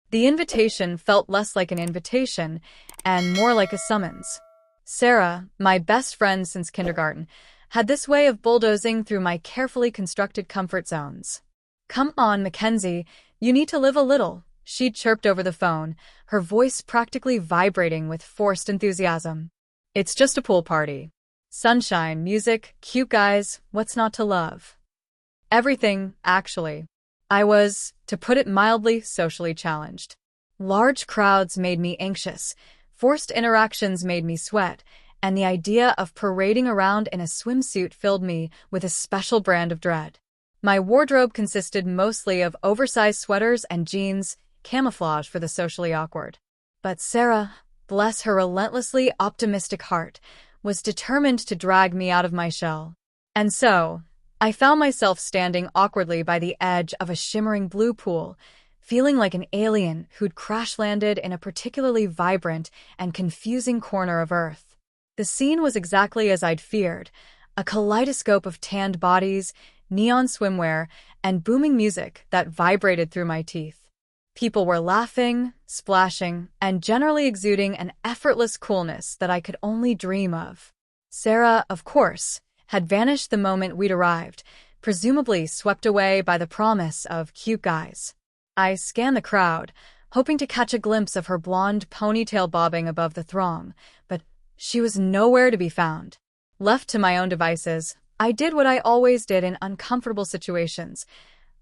The invitation felt less like an invitation and more like a summons. Sarah, my best friend since kindergarten, had this way of bulldozing through my carefully constructed comfort zones. "Come on, Mackenzie, you need to live a little," she chirped over the phone, her voice practically vibrating with forced enthusiasm. "It's just a pool party. Sunshine, music, cute guys, what's not to love?" Everything, actually. I was, to put it mildly, socially challenged. Large crowds made me anxious, forced interactions made me sweat, and the idea of parading around in a swimsuit filled me with a special brand of dread. My wardrobe consisted mostly of oversized sweaters and jeans, camouflage for the socially awkward. But Sarah, bless her relentlessly optimistic heart, was determined to drag me out of my shell. And so, I found myself standing awkwardly by the edge of a shimmering blue pool, feeling like an alien who'd crash-landed in a particularly vibrant and confusing corner of Earth. The scene was exactly as I'd feared, a kaleidoscope of tanned bodies, neon swimwear, and booming music that vibrated through my teeth. People were laughing, splashing, and generally exuding an effortless coolness that I could only dream of. Sarah, of course, had vanished the moment we'd arrived, presumably swept away by the promise of cute guys. I scanned the crowd, hoping to catch a glimpse of her blonde ponytail bobbing above the throng, but she was nowhere to be found. Left to my own devices, I did what I always did in uncomfortable situations.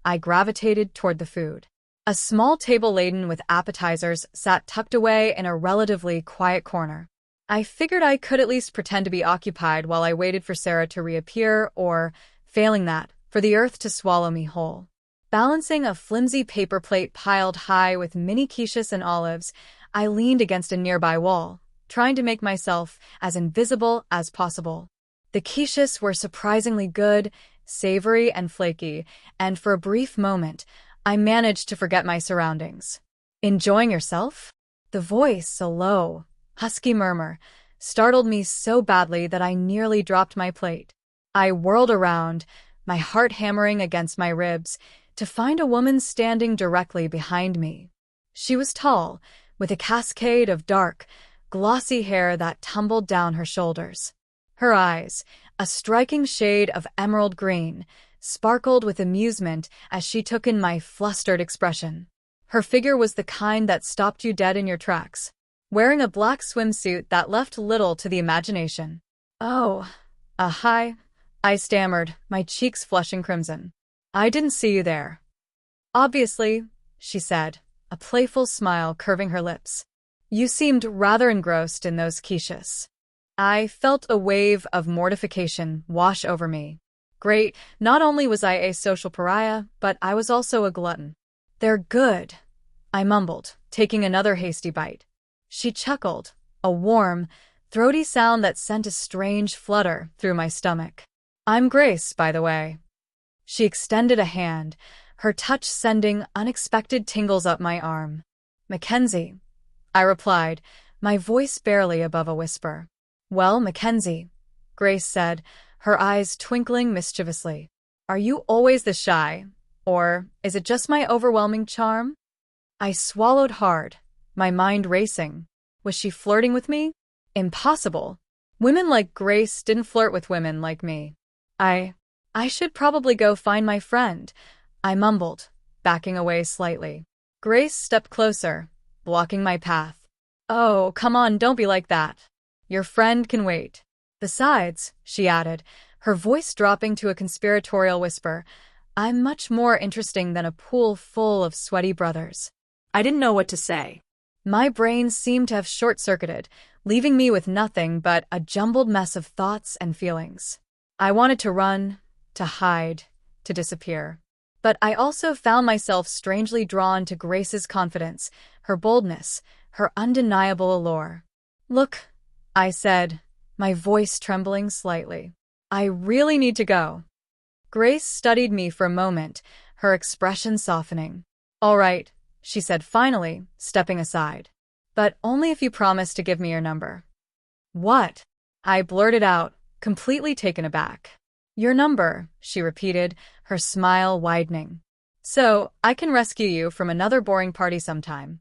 I gravitated toward the food. A small table laden with appetizers sat tucked away in a relatively quiet corner. I figured I could at least pretend to be occupied while I waited for Sarah to reappear or, failing that, for the earth to swallow me whole. Balancing a flimsy paper plate piled high with mini-quiches and olives, I leaned against a nearby wall, trying to make myself as invisible as possible. The quiches were surprisingly good, savory and flaky, and for a brief moment, I managed to forget my surroundings. "Enjoying yourself?" The voice, a low, husky murmur, startled me so badly that I nearly dropped my plate. I whirled around, my heart hammering against my ribs, to find a woman standing directly behind me. She was tall, with a cascade of dark, glossy hair that tumbled down her shoulders. Her eyes, a striking shade of emerald green, sparkled with amusement as she took in my flustered expression. Her figure was the kind that stopped you dead in your tracks, wearing a black swimsuit that left little to the imagination. "Oh, hi," I stammered, my cheeks flushing crimson. "I didn't see you there." "Obviously," she said, a playful smile curving her lips. "You seemed rather engrossed in those quiches." I felt a wave of mortification wash over me. Great, not only was I a social pariah, but I was also a glutton. "They're good," I mumbled, taking another hasty bite. She chuckled, a warm, throaty sound that sent a strange flutter through my stomach. "I'm Grace, by the way." She extended a hand, her touch sending unexpected tingles up my arm. "Mackenzie," I replied, my voice barely above a whisper. "Well, Mackenzie," Grace said, her eyes twinkling mischievously. "Are you always this shy, or is it just my overwhelming charm?" I swallowed hard, my mind racing. Was she flirting with me? Impossible. Women like Grace didn't flirt with women like me. I should probably go find my friend," I mumbled, backing away slightly. Grace stepped closer, blocking my path. "Oh, come on, don't be like that. Your friend can wait. Besides," she added, her voice dropping to a conspiratorial whisper, "I'm much more interesting than a pool full of sweaty brothers." I didn't know what to say. My brain seemed to have short-circuited, leaving me with nothing but a jumbled mess of thoughts and feelings. I wanted to run, to hide, to disappear. But I also found myself strangely drawn to Grace's confidence, her boldness, her undeniable allure. "Look," I said, my voice trembling slightly. "I really need to go." Grace studied me for a moment, her expression softening. "All right," she said finally, stepping aside. "But only if you promise to give me your number." "What?" I blurted out, completely taken aback. "Your number," she repeated, her smile widening. So, I can rescue you from another boring party sometime.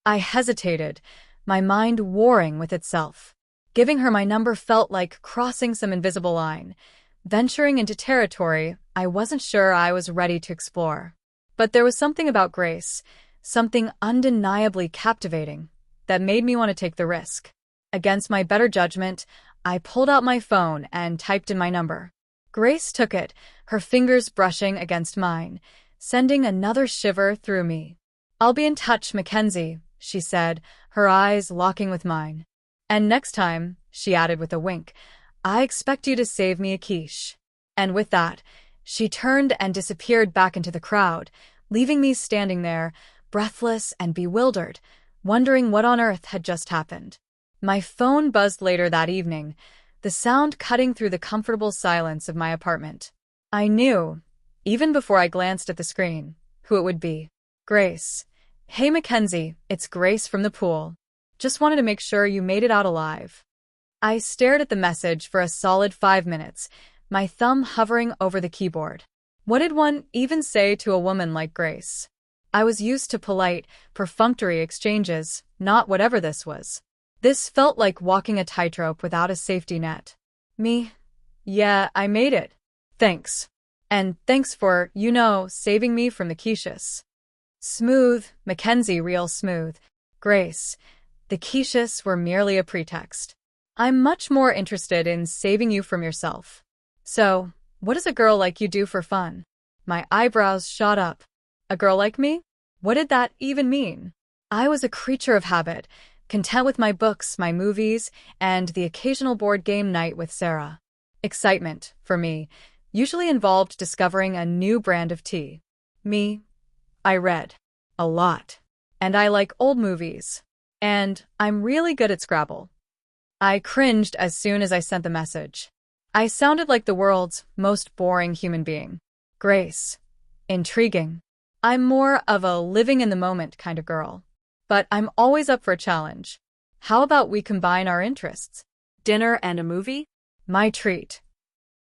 I hesitated, my mind warring with itself. Giving her my number felt like crossing some invisible line, venturing into territory I wasn't sure I was ready to explore. But there was something about Grace, something undeniably captivating, that made me want to take the risk. Against my better judgment, I pulled out my phone and typed in my number. Grace took it, her fingers brushing against mine, sending another shiver through me. "I'll be in touch, McKenzie," she said, her eyes locking with mine. "And next time," she added with a wink, "I expect you to save me a quiche." And with that, she turned and disappeared back into the crowd, leaving me standing there, breathless and bewildered, wondering what on earth had just happened. My phone buzzed later that evening, the sound cutting through the comfortable silence of my apartment. I knew, even before I glanced at the screen, who it would be. Grace. "Hey McKenzie, it's Grace from the pool. Just wanted to make sure you made it out alive." I stared at the message for a solid 5 minutes, my thumb hovering over the keyboard. What did one even say to a woman like Grace? I was used to polite, perfunctory exchanges, not whatever this was. This felt like walking a tightrope without a safety net. Me? Yeah, I made it. Thanks. And thanks for, saving me from the quiches. Smooth, McKenzie, real smooth. Grace. The quiches were merely a pretext. I'm much more interested in saving you from yourself. So, what does a girl like you do for fun? My eyebrows shot up. A girl like me? What did that even mean? I was a creature of habit, content with my books, my movies, and the occasional board game night with Sarah. Excitement, for me, usually involved discovering a new brand of tea. Me? I read. A lot. And I like old movies. And I'm really good at Scrabble. I cringed as soon as I sent the message. I sounded like the world's most boring human being. Grace. Intriguing. I'm more of a living-in-the-moment kind of girl. But I'm always up for a challenge. How about we combine our interests? Dinner and a movie? My treat.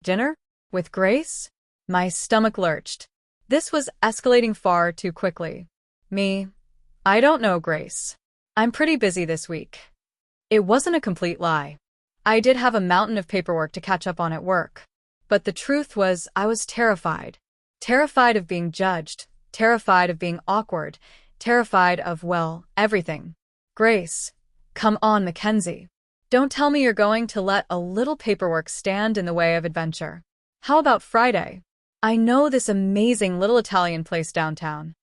Dinner? With Grace? My stomach lurched. This was escalating far too quickly. Me? I don't know, Grace. I'm pretty busy this week. It wasn't a complete lie. I did have a mountain of paperwork to catch up on at work. But the truth was I was terrified. Terrified of being judged. Terrified of being awkward. Terrified of, well, everything. Grace. Come on, McKenzie. Don't tell me you're going to let a little paperwork stand in the way of adventure. How about Friday? I know this amazing little Italian place downtown.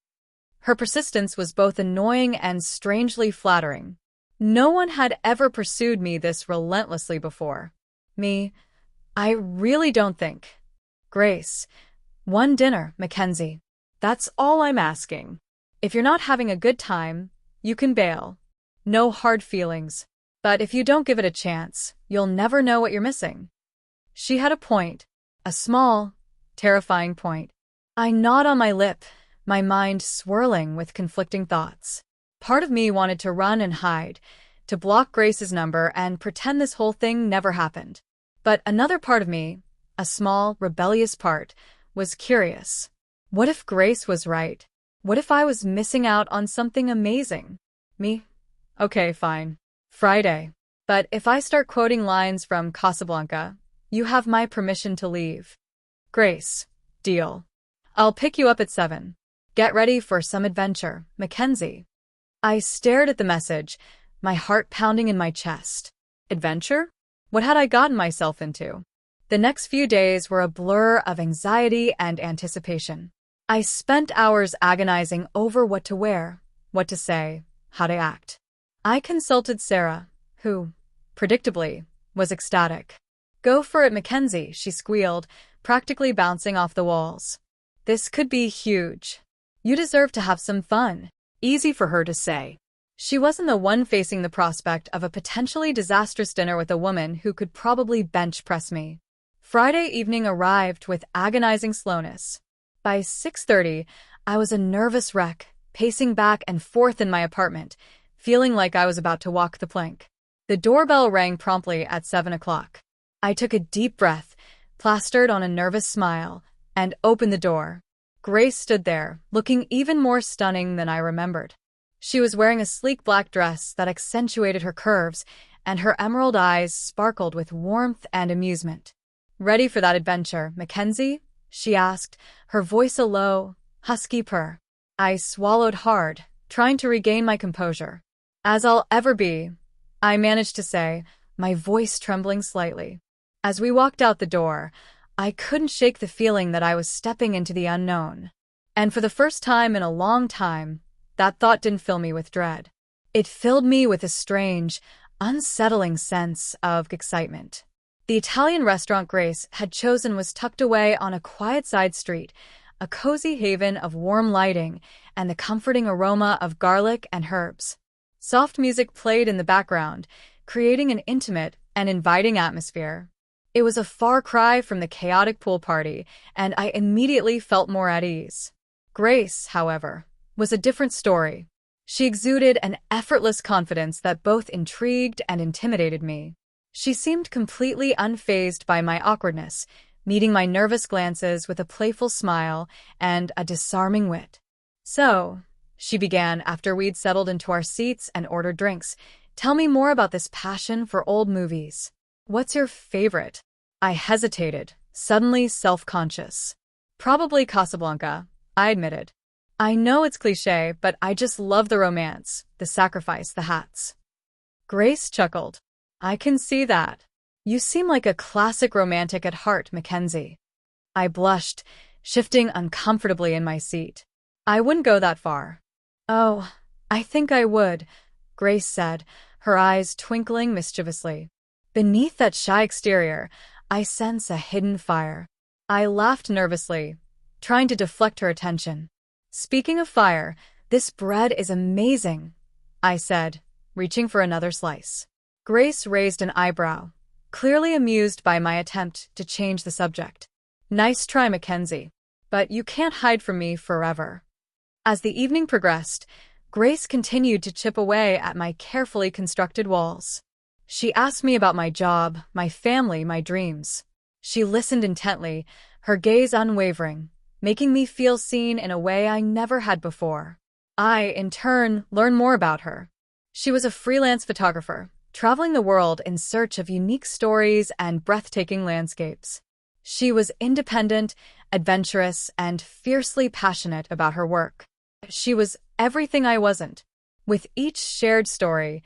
Her persistence was both annoying and strangely flattering. No one had ever pursued me this relentlessly before. Me? I really don't think. Grace. One dinner, McKenzie. That's all I'm asking. If you're not having a good time, you can bail. No hard feelings. But if you don't give it a chance, you'll never know what you're missing. She had a point. A small, terrifying point. I gnawed on my lip, my mind swirling with conflicting thoughts. Part of me wanted to run and hide, to block Grace's number and pretend this whole thing never happened. But another part of me, a small, rebellious part, was curious. What if Grace was right? What if I was missing out on something amazing? Me? Okay, fine. Friday. But if I start quoting lines from Casablanca, you have my permission to leave. Grace. Deal. I'll pick you up at 7. Get ready for some adventure, McKenzie. I stared at the message, my heart pounding in my chest. Adventure? What had I gotten myself into? The next few days were a blur of anxiety and anticipation. I spent hours agonizing over what to wear, what to say, how to act. I consulted Sarah, who, predictably, was ecstatic. Go for it, McKenzie, she squealed, practically bouncing off the walls. This could be huge. You deserve to have some fun. Easy for her to say. She wasn't the one facing the prospect of a potentially disastrous dinner with a woman who could probably bench press me. Friday evening arrived with agonizing slowness. By 6:30, I was a nervous wreck, pacing back and forth in my apartment, feeling like I was about to walk the plank. The doorbell rang promptly at 7 o'clock. I took a deep breath, plastered on a nervous smile, and opened the door. Grace stood there, looking even more stunning than I remembered. She was wearing a sleek black dress that accentuated her curves, and her emerald eyes sparkled with warmth and amusement. "Ready for that adventure, McKenzie?" she asked, her voice a low, husky purr. I swallowed hard, trying to regain my composure. "As I'll ever be," I managed to say, my voice trembling slightly. As we walked out the door, I couldn't shake the feeling that I was stepping into the unknown. And for the first time in a long time, that thought didn't fill me with dread. It filled me with a strange, unsettling sense of excitement. The Italian restaurant Grace had chosen was tucked away on a quiet side street, a cozy haven of warm lighting and the comforting aroma of garlic and herbs. Soft music played in the background, creating an intimate and inviting atmosphere. It was a far cry from the chaotic pool party, and I immediately felt more at ease. Grace, however, was a different story. She exuded an effortless confidence that both intrigued and intimidated me. She seemed completely unfazed by my awkwardness, meeting my nervous glances with a playful smile and a disarming wit. "So," she began after we'd settled into our seats and ordered drinks, "tell me more about this passion for old movies. What's your favorite?" I hesitated, suddenly self-conscious. "Probably Casablanca," I admitted. "I know it's cliché, but I just love the romance, the sacrifice, the hats." Grace chuckled. "I can see that. You seem like a classic romantic at heart, McKenzie." I blushed, shifting uncomfortably in my seat. "I wouldn't go that far." "Oh, I think I would," Grace said, her eyes twinkling mischievously. Beneath that shy exterior, I sense a hidden fire. I laughed nervously, trying to deflect her attention. "Speaking of fire, this bread is amazing," I said, reaching for another slice. Grace raised an eyebrow, clearly amused by my attempt to change the subject. "Nice try, McKenzie, but you can't hide from me forever." As the evening progressed, Grace continued to chip away at my carefully constructed walls. She asked me about my job, my family, my dreams. She listened intently, her gaze unwavering, making me feel seen in a way I never had before. I, in turn, learned more about her. She was a freelance photographer, traveling the world in search of unique stories and breathtaking landscapes. She was independent, adventurous, and fiercely passionate about her work. She was everything I wasn't. With each shared story,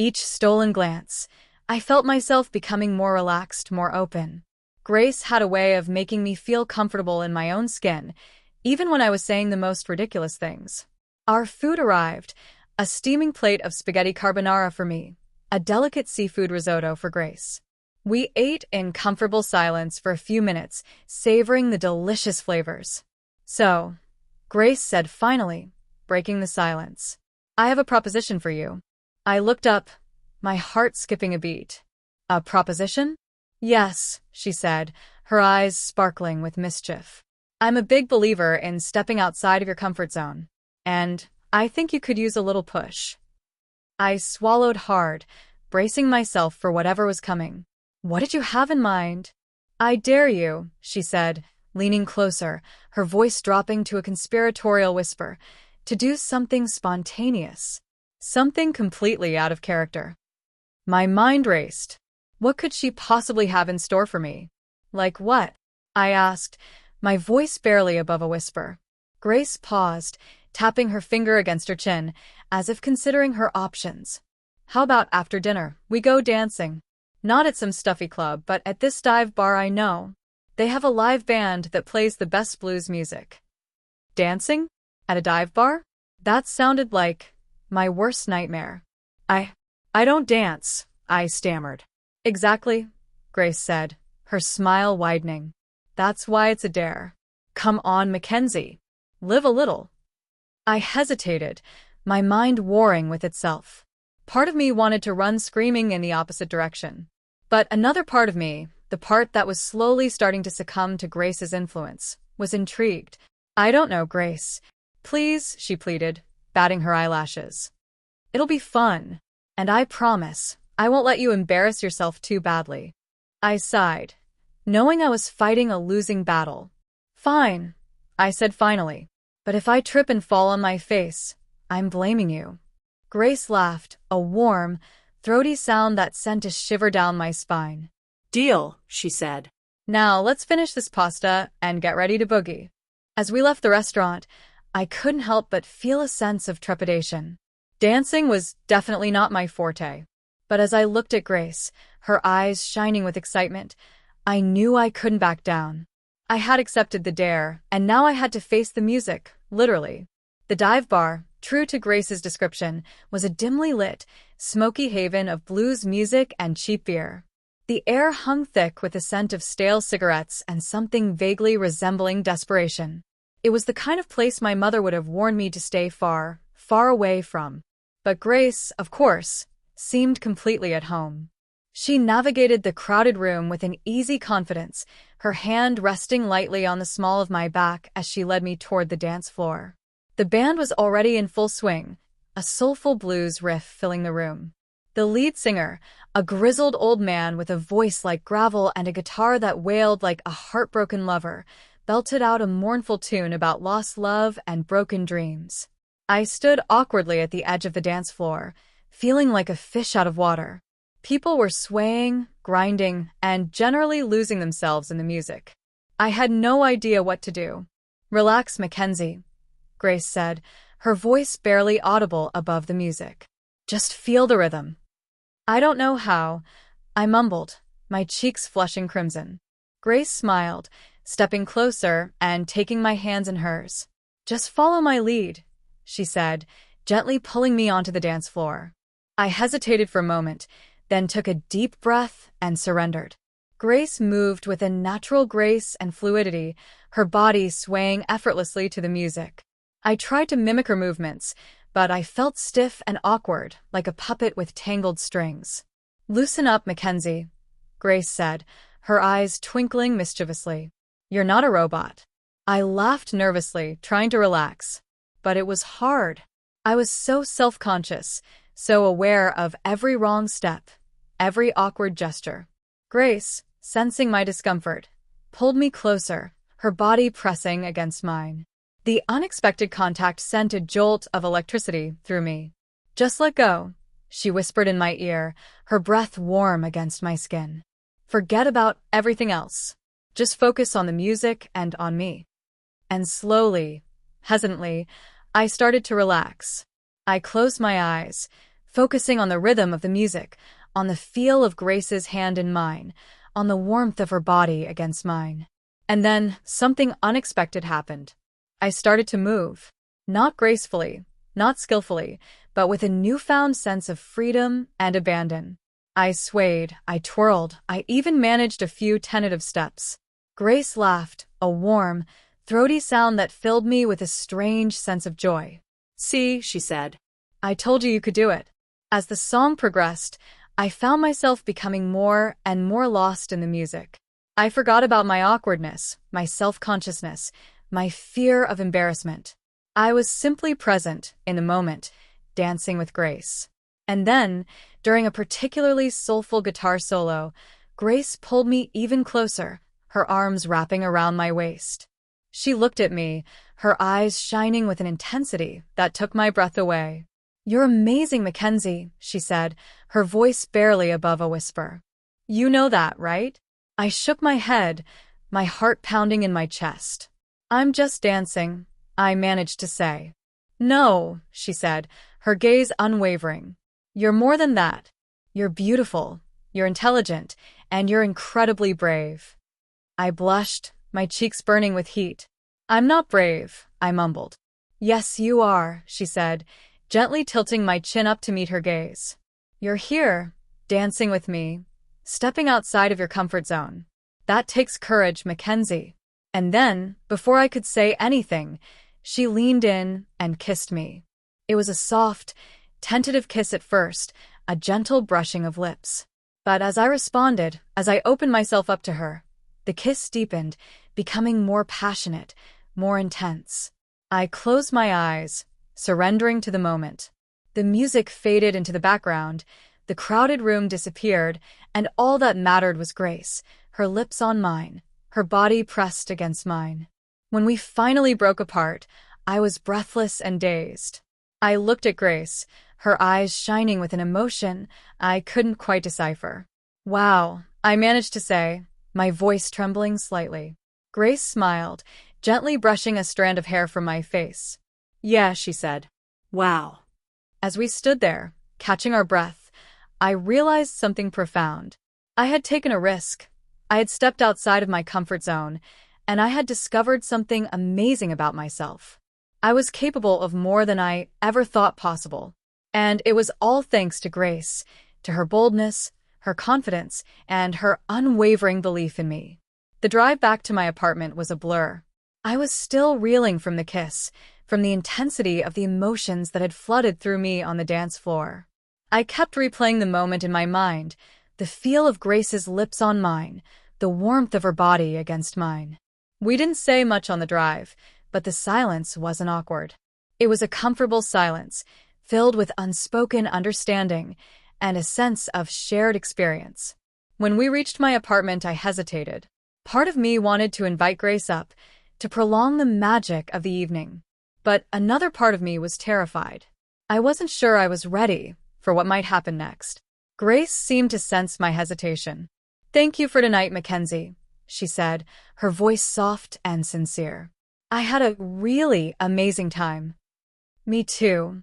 each stolen glance, I felt myself becoming more relaxed, more open. Grace had a way of making me feel comfortable in my own skin, even when I was saying the most ridiculous things. Our food arrived, a steaming plate of spaghetti carbonara for me, a delicate seafood risotto for Grace. We ate in comfortable silence for a few minutes, savoring the delicious flavors. "So," Grace said finally, breaking the silence, "I have a proposition for you." I looked up, my heart skipping a beat. "A proposition?" "Yes," she said, her eyes sparkling with mischief. "I'm a big believer in stepping outside of your comfort zone, and I think you could use a little push." I swallowed hard, bracing myself for whatever was coming. "What did you have in mind?" "I dare you," she said, leaning closer, her voice dropping to a conspiratorial whisper, "to do something spontaneous. Something completely out of character." My mind raced. What could she possibly have in store for me? "Like what?" I asked, my voice barely above a whisper. Grace paused, tapping her finger against her chin, as if considering her options. "How about after dinner, we go dancing? Not at some stuffy club, but at this dive bar I know. They have a live band that plays the best blues music." Dancing? At a dive bar? That sounded like my worst nightmare. I don't dance," I stammered. "Exactly," Grace said, her smile widening. "That's why it's a dare. Come on, McKenzie. Live a little." I hesitated, my mind warring with itself. Part of me wanted to run screaming in the opposite direction. But another part of me, the part that was slowly starting to succumb to Grace's influence, was intrigued. "I don't know, Grace. Please," she pleaded, batting her eyelashes. "It'll be fun. And I promise, I won't let you embarrass yourself too badly." I sighed, knowing I was fighting a losing battle. "Fine," I said finally. But if I trip and fall on my face, I'm blaming you. Grace laughed, a warm, throaty sound that sent a shiver down my spine. Deal, she said. Now let's finish this pasta and get ready to boogie. As we left the restaurant, I couldn't help but feel a sense of trepidation. Dancing was definitely not my forte. But as I looked at Grace, her eyes shining with excitement, I knew I couldn't back down. I had accepted the dare, and now I had to face the music, literally. The dive bar, true to Grace's description, was a dimly lit, smoky haven of blues music and cheap beer. The air hung thick with the scent of stale cigarettes and something vaguely resembling desperation. It was the kind of place my mother would have warned me to stay far, far away from. But Grace, of course, seemed completely at home. She navigated the crowded room with an easy confidence, her hand resting lightly on the small of my back as she led me toward the dance floor. The band was already in full swing, a soulful blues riff filling the room. The lead singer, a grizzled old man with a voice like gravel and a guitar that wailed like a heartbroken lover, belted out a mournful tune about lost love and broken dreams. I stood awkwardly at the edge of the dance floor, feeling like a fish out of water. People were swaying, grinding, and generally losing themselves in the music. I had no idea what to do. "Relax, McKenzie," Grace said, her voice barely audible above the music. "Just feel the rhythm." "I don't know how," I mumbled, my cheeks flushing crimson. Grace smiled, stepping closer and taking my hands in hers. "Just follow my lead," she said, gently pulling me onto the dance floor. I hesitated for a moment, then took a deep breath and surrendered. Grace moved with a natural grace and fluidity, her body swaying effortlessly to the music. I tried to mimic her movements, but I felt stiff and awkward, like a puppet with tangled strings. "Loosen up, McKenzie," Grace said, her eyes twinkling mischievously. "You're not a robot." I laughed nervously, trying to relax. But it was hard. I was so self-conscious, so aware of every wrong step, every awkward gesture. Grace, sensing my discomfort, pulled me closer, her body pressing against mine. The unexpected contact sent a jolt of electricity through me. "Just let go," she whispered in my ear, her breath warm against my skin. "Forget about everything else. Just focus on the music and on me." And slowly, hesitantly, I started to relax. I closed my eyes, focusing on the rhythm of the music, on the feel of Grace's hand in mine, on the warmth of her body against mine. And then something unexpected happened. I started to move. Not gracefully, not skillfully, but with a newfound sense of freedom and abandon. I swayed, I twirled, I even managed a few tentative steps. Grace laughed, a warm, throaty sound that filled me with a strange sense of joy. "See," she said. "I told you could do it." As the song progressed, I found myself becoming more and more lost in the music. I forgot about my awkwardness, my self-consciousness, my fear of embarrassment. I was simply present, in the moment, dancing with Grace. And then, during a particularly soulful guitar solo, Grace pulled me even closer, her arms wrapping around my waist. She looked at me, her eyes shining with an intensity that took my breath away. "You're amazing, McKenzie," she said, her voice barely above a whisper. "You know that, right?" I shook my head, my heart pounding in my chest. "I'm just dancing," I managed to say. "No," she said, her gaze unwavering. "You're more than that. You're beautiful, you're intelligent, and you're incredibly brave." I blushed, my cheeks burning with heat. "I'm not brave," I mumbled. "Yes, you are," she said, gently tilting my chin up to meet her gaze. "You're here, dancing with me, stepping outside of your comfort zone. That takes courage, McKenzie." And then, before I could say anything, she leaned in and kissed me. It was a soft, tentative kiss at first, a gentle brushing of lips. But as I responded, as I opened myself up to her, the kiss deepened, becoming more passionate, more intense. I closed my eyes, surrendering to the moment. The music faded into the background, the crowded room disappeared, and all that mattered was Grace, her lips on mine, her body pressed against mine. When we finally broke apart, I was breathless and dazed. I looked at Grace, her eyes shining with an emotion I couldn't quite decipher. "Wow," I managed to say, my voice trembling slightly. Grace smiled, gently brushing a strand of hair from my face. "Yeah," she said. "Wow." As we stood there, catching our breath, I realized something profound. I had taken a risk. I had stepped outside of my comfort zone, and I had discovered something amazing about myself. I was capable of more than I ever thought possible. And it was all thanks to Grace, to her boldness, her confidence, and her unwavering belief in me. The drive back to my apartment was a blur. I was still reeling from the kiss, from the intensity of the emotions that had flooded through me on the dance floor. I kept replaying the moment in my mind, the feel of Grace's lips on mine, the warmth of her body against mine. We didn't say much on the drive, but the silence wasn't awkward. It was a comfortable silence, filled with unspoken understanding and a sense of shared experience. When we reached my apartment, I hesitated. Part of me wanted to invite Grace up, to prolong the magic of the evening. But another part of me was terrified. I wasn't sure I was ready for what might happen next. Grace seemed to sense my hesitation. "Thank you for tonight, McKenzie," she said, her voice soft and sincere. "I had a really amazing time." "Me too,"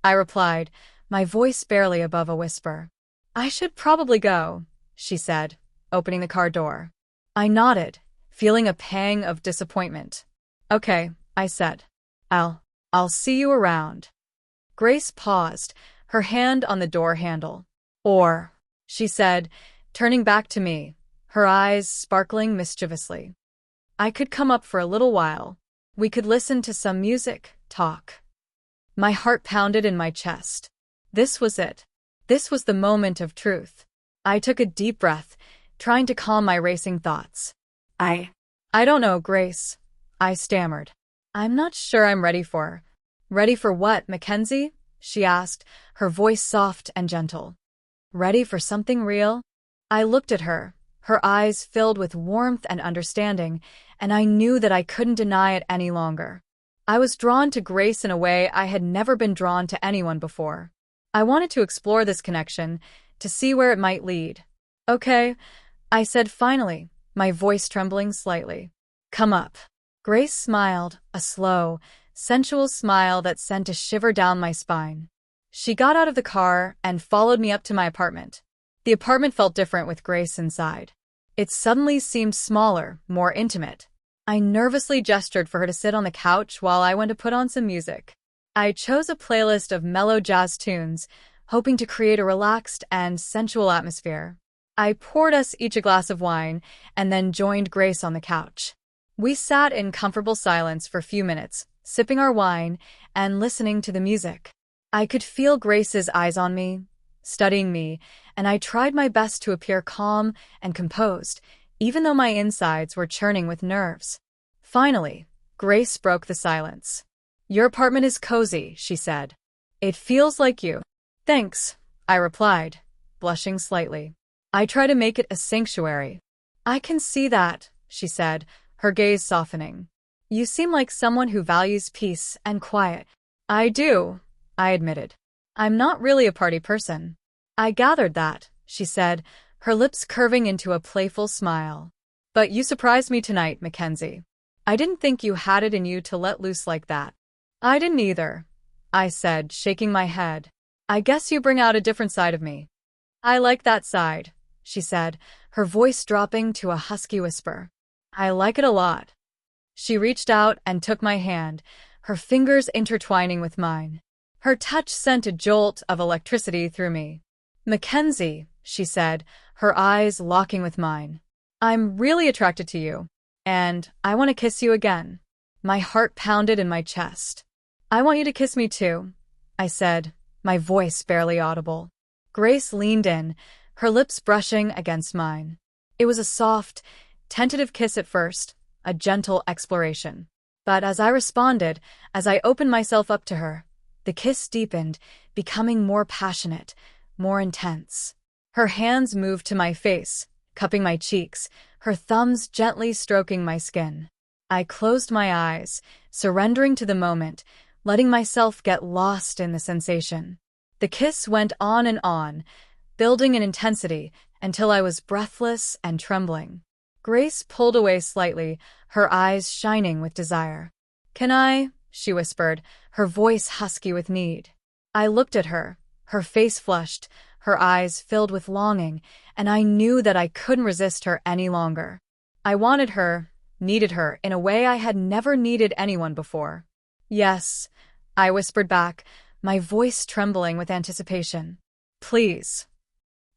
I replied, my voice barely above a whisper. "I should probably go," she said, opening the car door. I nodded, feeling a pang of disappointment. "Okay," I said. I'll see you around." Grace paused, her hand on the door handle. "Or," she said, turning back to me, her eyes sparkling mischievously. "I could come up for a little while. We could listen to some music, talk." My heart pounded in my chest. This was it. This was the moment of truth. I took a deep breath, trying to calm my racing thoughts. I don't know, Grace," I stammered. "I'm not sure I'm ready for." "Ready for what, McKenzie?" she asked, her voice soft and gentle. "Ready for something real?" I looked at her, her eyes filled with warmth and understanding, and I knew that I couldn't deny it any longer. I was drawn to Grace in a way I had never been drawn to anyone before. I wanted to explore this connection, to see where it might lead. "Okay," I said finally, my voice trembling slightly. "Come up." Grace smiled, a slow, sensual smile that sent a shiver down my spine. She got out of the car and followed me up to my apartment. The apartment felt different with Grace inside. It suddenly seemed smaller, more intimate. I nervously gestured for her to sit on the couch while I went to put on some music. I chose a playlist of mellow jazz tunes, hoping to create a relaxed and sensual atmosphere. I poured us each a glass of wine and then joined Grace on the couch. We sat in comfortable silence for a few minutes, sipping our wine and listening to the music. I could feel Grace's eyes on me, studying me, and I tried my best to appear calm and composed, even though my insides were churning with nerves. Finally, Grace broke the silence. "Your apartment is cozy," she said. "It feels like you." "Thanks," I replied, blushing slightly. "I try to make it a sanctuary." "I can see that," she said, her gaze softening. "You seem like someone who values peace and quiet." "I do," I admitted. "I'm not really a party person." "I gathered that," she said, her lips curving into a playful smile. "But you surprised me tonight, McKenzie. I didn't think you had it in you to let loose like that." "I didn't either," I said, shaking my head. "I guess you bring out a different side of me." "I like that side," she said, her voice dropping to a husky whisper. "I like it a lot." She reached out and took my hand, her fingers intertwining with mine. Her touch sent a jolt of electricity through me. "McKenzie," she said, her eyes locking with mine. "I'm really attracted to you, and I want to kiss you again." My heart pounded in my chest. "I want you to kiss me too," I said, my voice barely audible. Grace leaned in, her lips brushing against mine. It was a soft, tentative kiss at first, a gentle exploration. But as I responded, as I opened myself up to her, the kiss deepened, becoming more passionate, more intense. Her hands moved to my face, cupping my cheeks, her thumbs gently stroking my skin. I closed my eyes, surrendering to the moment, letting myself get lost in the sensation. The kiss went on, building in intensity until I was breathless and trembling. Grace pulled away slightly, her eyes shining with desire. "Can I?" she whispered, her voice husky with need. I looked at her, her face flushed, her eyes filled with longing, and I knew that I couldn't resist her any longer. I wanted her, needed her, in a way I had never needed anyone before. "Yes," I whispered back, my voice trembling with anticipation. "Please."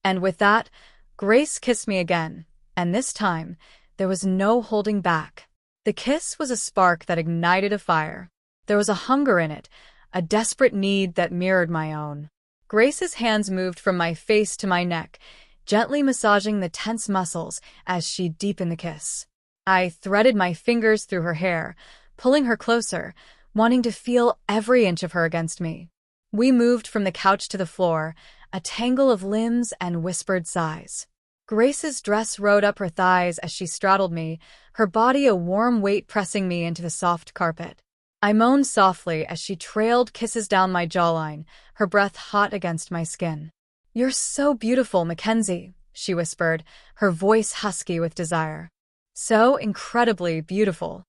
And with that, Grace kissed me again, and this time, there was no holding back. The kiss was a spark that ignited a fire. There was a hunger in it, a desperate need that mirrored my own. Grace's hands moved from my face to my neck, gently massaging the tense muscles as she deepened the kiss. I threaded my fingers through her hair, pulling her closer, wanting to feel every inch of her against me. We moved from the couch to the floor, a tangle of limbs and whispered sighs. Grace's dress rode up her thighs as she straddled me, her body a warm weight pressing me into the soft carpet. I moaned softly as she trailed kisses down my jawline, her breath hot against my skin. "You're so beautiful, McKenzie," she whispered, her voice husky with desire. "So incredibly beautiful."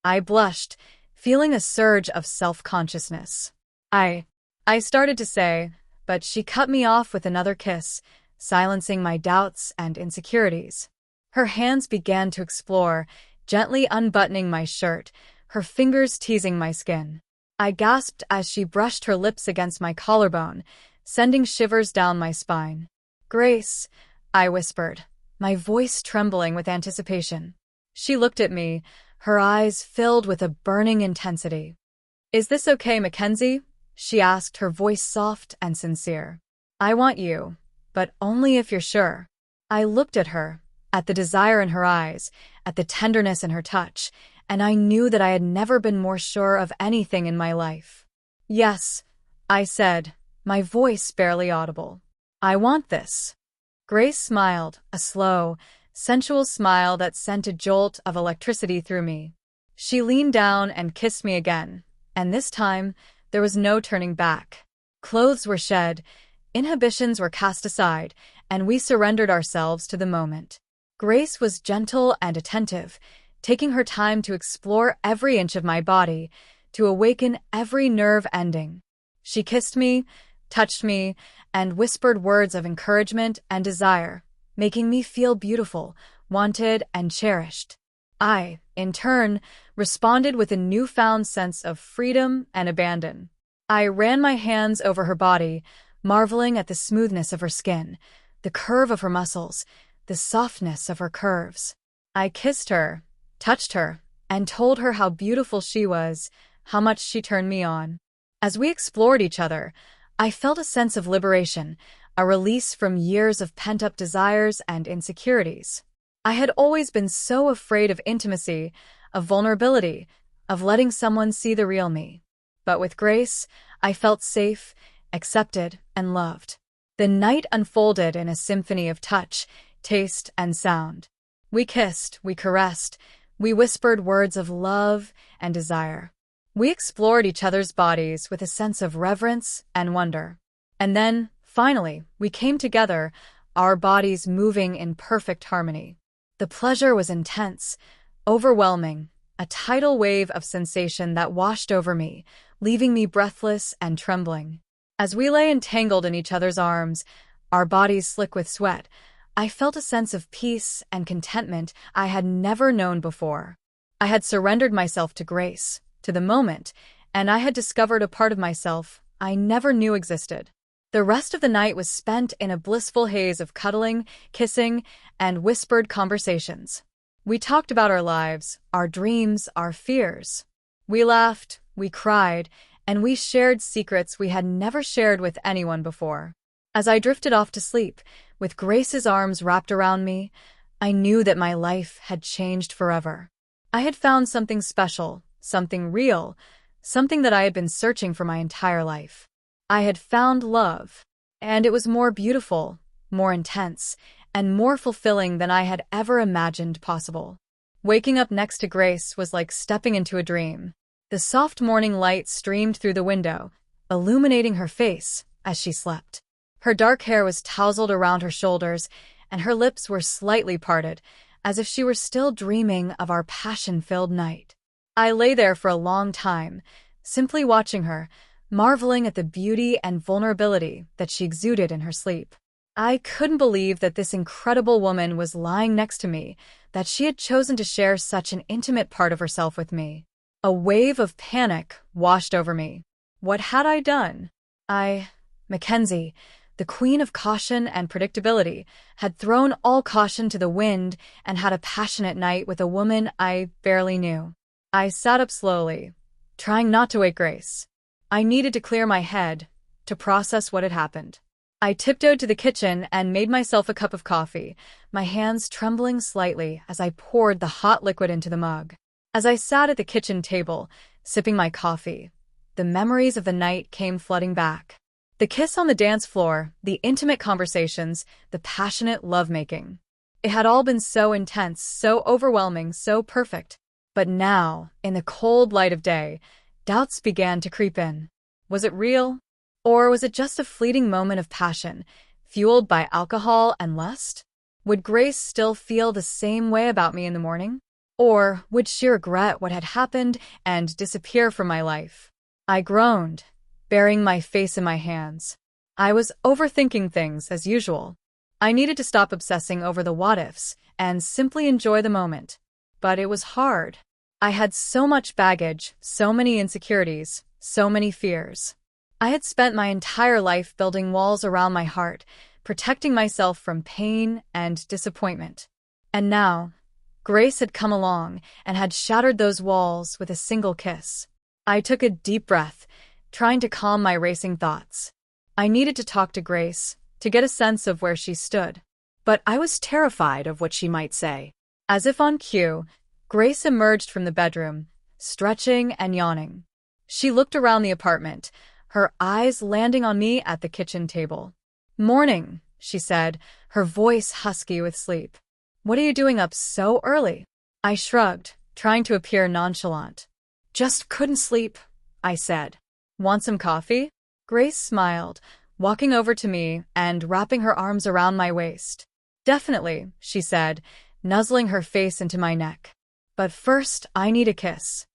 I blushed, feeling a surge of self-consciousness. I started to say, but she cut me off with another kiss, silencing my doubts and insecurities. Her hands began to explore, gently unbuttoning my shirt, her fingers teasing my skin. I gasped as she brushed her lips against my collarbone, sending shivers down my spine. "Grace," I whispered, my voice trembling with anticipation. She looked at me, her eyes filled with a burning intensity. "Is this okay, McKenzie?" she asked, her voice soft and sincere. "I want you, but only if you're sure." I looked at her, at the desire in her eyes, at the tenderness in her touch, and I knew that I had never been more sure of anything in my life. "Yes," I said, my voice barely audible. "I want this." Grace smiled, a slow, sensual smile that sent a jolt of electricity through me. She leaned down and kissed me again, and this time, there was no turning back. Clothes were shed, inhibitions were cast aside, and we surrendered ourselves to the moment. Grace was gentle and attentive, taking her time to explore every inch of my body, to awaken every nerve ending. She kissed me, touched me, and whispered words of encouragement and desire, making me feel beautiful, wanted, and cherished. I, in turn, responded with a newfound sense of freedom and abandon. I ran my hands over her body, marveling at the smoothness of her skin, the curve of her muscles, the softness of her curves. I kissed her, touched her, and told her how beautiful she was, how much she turned me on. As we explored each other, I felt a sense of liberation, a release from years of pent-up desires and insecurities. I had always been so afraid of intimacy, of vulnerability, of letting someone see the real me. But with Grace, I felt safe, accepted, and loved. The night unfolded in a symphony of touch, taste, and sound. We kissed, we caressed, we whispered words of love and desire. We explored each other's bodies with a sense of reverence and wonder. And then, finally, we came together, our bodies moving in perfect harmony. The pleasure was intense, overwhelming, a tidal wave of sensation that washed over me, leaving me breathless and trembling. As we lay entangled in each other's arms, our bodies slick with sweat, I felt a sense of peace and contentment I had never known before. I had surrendered myself to Grace, to the moment, and I had discovered a part of myself I never knew existed. The rest of the night was spent in a blissful haze of cuddling, kissing, and whispered conversations. We talked about our lives, our dreams, our fears. We laughed, we cried, and we shared secrets we had never shared with anyone before. As I drifted off to sleep, with Grace's arms wrapped around me, I knew that my life had changed forever. I had found something special, something real, something that I had been searching for my entire life. I had found love, and it was more beautiful, more intense, and more fulfilling than I had ever imagined possible. Waking up next to Grace was like stepping into a dream. The soft morning light streamed through the window, illuminating her face as she slept. Her dark hair was tousled around her shoulders, and her lips were slightly parted, as if she were still dreaming of our passion-filled night. I lay there for a long time, simply watching her, marveling at the beauty and vulnerability that she exuded in her sleep. I couldn't believe that this incredible woman was lying next to me, that she had chosen to share such an intimate part of herself with me. A wave of panic washed over me. What had I done? McKenzie, the queen of caution and predictability, had thrown all caution to the wind and had a passionate night with a woman I barely knew. I sat up slowly, trying not to wake Grace. I needed to clear my head, to process what had happened. I tiptoed to the kitchen and made myself a cup of coffee, my hands trembling slightly as I poured the hot liquid into the mug. As I sat at the kitchen table, sipping my coffee, the memories of the night came flooding back. The kiss on the dance floor, the intimate conversations, the passionate lovemaking. It had all been so intense, so overwhelming, so perfect. But now, in the cold light of day, doubts began to creep in. Was it real? Or was it just a fleeting moment of passion, fueled by alcohol and lust? Would Grace still feel the same way about me in the morning? Or would she regret what had happened and disappear from my life? I groaned, burying my face in my hands. I was overthinking things as usual. I needed to stop obsessing over the what-ifs and simply enjoy the moment. But it was hard. I had so much baggage, so many insecurities, so many fears. I had spent my entire life building walls around my heart, protecting myself from pain and disappointment. And now, Grace had come along and had shattered those walls with a single kiss. I took a deep breath, trying to calm my racing thoughts. I needed to talk to Grace, to get a sense of where she stood. But I was terrified of what she might say. As if on cue, Grace emerged from the bedroom, stretching and yawning. She looked around the apartment, her eyes landing on me at the kitchen table. "Morning," she said, her voice husky with sleep. "What are you doing up so early?" I shrugged, trying to appear nonchalant. "Just couldn't sleep," I said. "Want some coffee?" Grace smiled, walking over to me and wrapping her arms around my waist. "Definitely," she said, nuzzling her face into my neck. "But first, I need a kiss."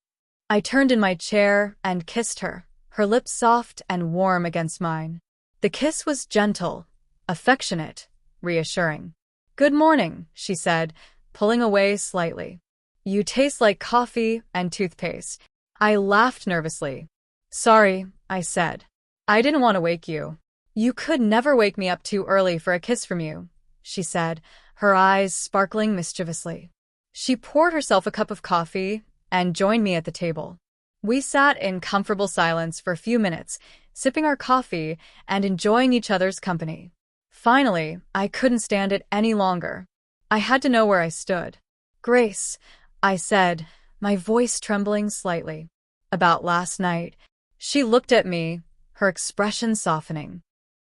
I turned in my chair and kissed her, her lips soft and warm against mine. The kiss was gentle, affectionate, reassuring. "Good morning," she said, pulling away slightly. "You taste like coffee and toothpaste." I laughed nervously. "Sorry," I said. "I didn't want to wake you." "You could never wake me up too early for a kiss from you," she said, her eyes sparkling mischievously. She poured herself a cup of coffee and joined me at the table. We sat in comfortable silence for a few minutes, sipping our coffee and enjoying each other's company. Finally, I couldn't stand it any longer. I had to know where I stood. "Grace," I said, my voice trembling slightly. "About last night." She looked at me, her expression softening.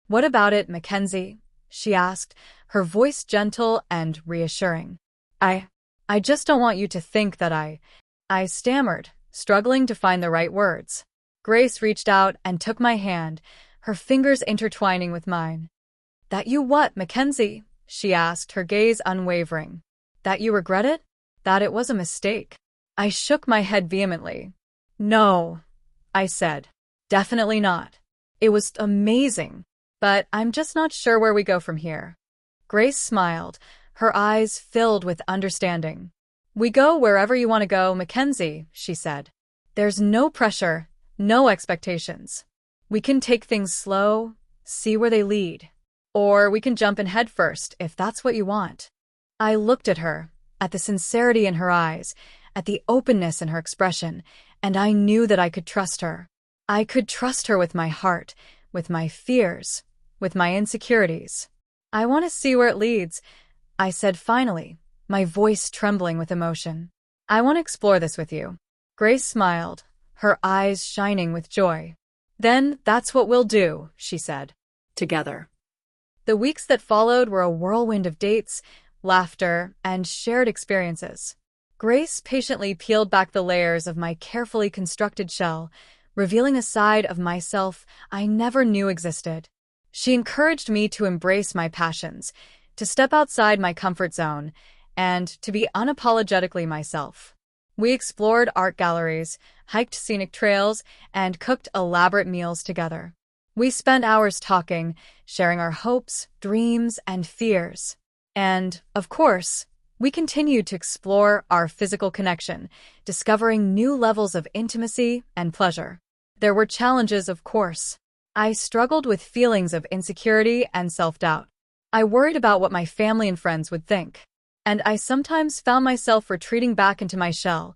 "What about it, McKenzie?" she asked, her voice gentle and reassuring. I just don't want you to think that I stammered, struggling to find the right words. Grace reached out and took my hand, her fingers intertwining with mine. "That you what, McKenzie?" she asked, her gaze unwavering. "That you regret it? That it was a mistake?" I shook my head vehemently. "No," I said. "Definitely not. It was amazing, but I'm just not sure where we go from here." Grace smiled, her eyes filled with understanding. "We go wherever you want to go, McKenzie," she said. "There's no pressure, no expectations. We can take things slow, see where they lead. Or we can jump in head first if that's what you want." I looked at her, at the sincerity in her eyes, at the openness in her expression, and I knew that I could trust her. I could trust her with my heart, with my fears, with my insecurities. "I want to see where it leads," I said finally, my voice trembling with emotion. "I want to explore this with you." Grace smiled, her eyes shining with joy. "Then that's what we'll do," she said. Together. The weeks that followed were a whirlwind of dates, laughter, and shared experiences. Grace patiently peeled back the layers of my carefully constructed shell, revealing a side of myself I never knew existed. She encouraged me to embrace my passions, to step outside my comfort zone, and to be unapologetically myself. We explored art galleries, hiked scenic trails, and cooked elaborate meals together. We spent hours talking, sharing our hopes, dreams, and fears. And, of course, we continued to explore our physical connection, discovering new levels of intimacy and pleasure. There were challenges, of course. I struggled with feelings of insecurity and self-doubt. I worried about what my family and friends would think. And I sometimes found myself retreating back into my shell,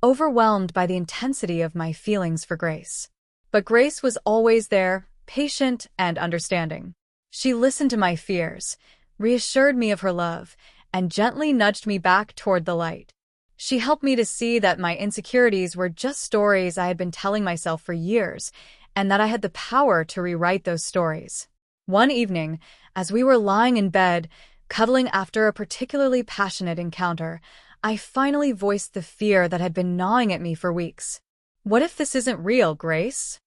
overwhelmed by the intensity of my feelings for Grace. But Grace was always there, patient and understanding. She listened to my fears, reassured me of her love, and gently nudged me back toward the light. She helped me to see that my insecurities were just stories I had been telling myself for years, and that I had the power to rewrite those stories. One evening, as we were lying in bed, cuddling after a particularly passionate encounter, I finally voiced the fear that had been gnawing at me for weeks. "What if this isn't real, Grace?"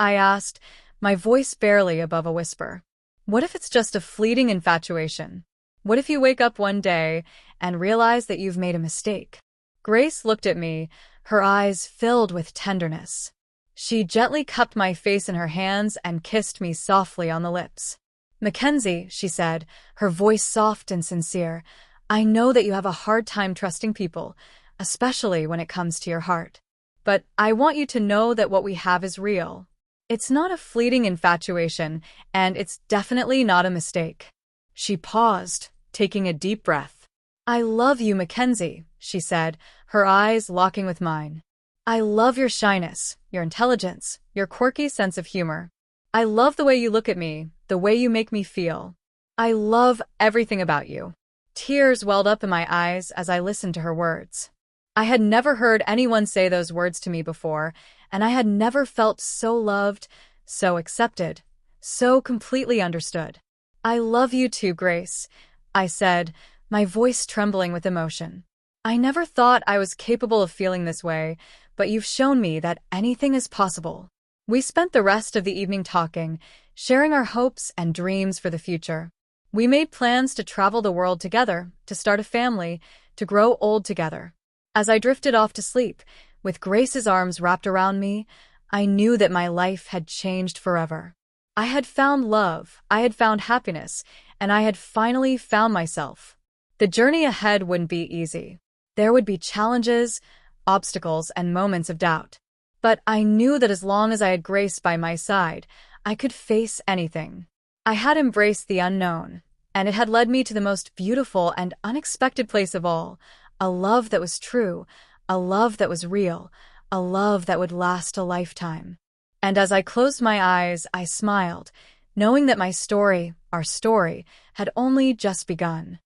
I asked, my voice barely above a whisper. "What if it's just a fleeting infatuation? What if you wake up one day and realize that you've made a mistake?" Grace looked at me, her eyes filled with tenderness. She gently cupped my face in her hands and kissed me softly on the lips. "McKenzie," she said, her voice soft and sincere, "I know that you have a hard time trusting people, especially when it comes to your heart. But I want you to know that what we have is real. It's not a fleeting infatuation, and it's definitely not a mistake." She paused, taking a deep breath. "I love you, McKenzie," she said, her eyes locking with mine. "I love your shyness, your intelligence, your quirky sense of humor. I love the way you look at me, the way you make me feel. I love everything about you." Tears welled up in my eyes as I listened to her words. I had never heard anyone say those words to me before, and I had never felt so loved, so accepted, so completely understood. "I love you too, Grace," I said, my voice trembling with emotion. "I never thought I was capable of feeling this way, but you've shown me that anything is possible." We spent the rest of the evening talking, sharing our hopes and dreams for the future. We made plans to travel the world together, to start a family, to grow old together. As I drifted off to sleep, with Grace's arms wrapped around me, I knew that my life had changed forever. I had found love, I had found happiness, and I had finally found myself. The journey ahead wouldn't be easy. There would be challenges, obstacles, and moments of doubt. But I knew that as long as I had Grace by my side, I could face anything. I had embraced the unknown, and it had led me to the most beautiful and unexpected place of all, a love that was true, a love that was real, a love that would last a lifetime. And as I closed my eyes, I smiled, knowing that my story, our story, had only just begun.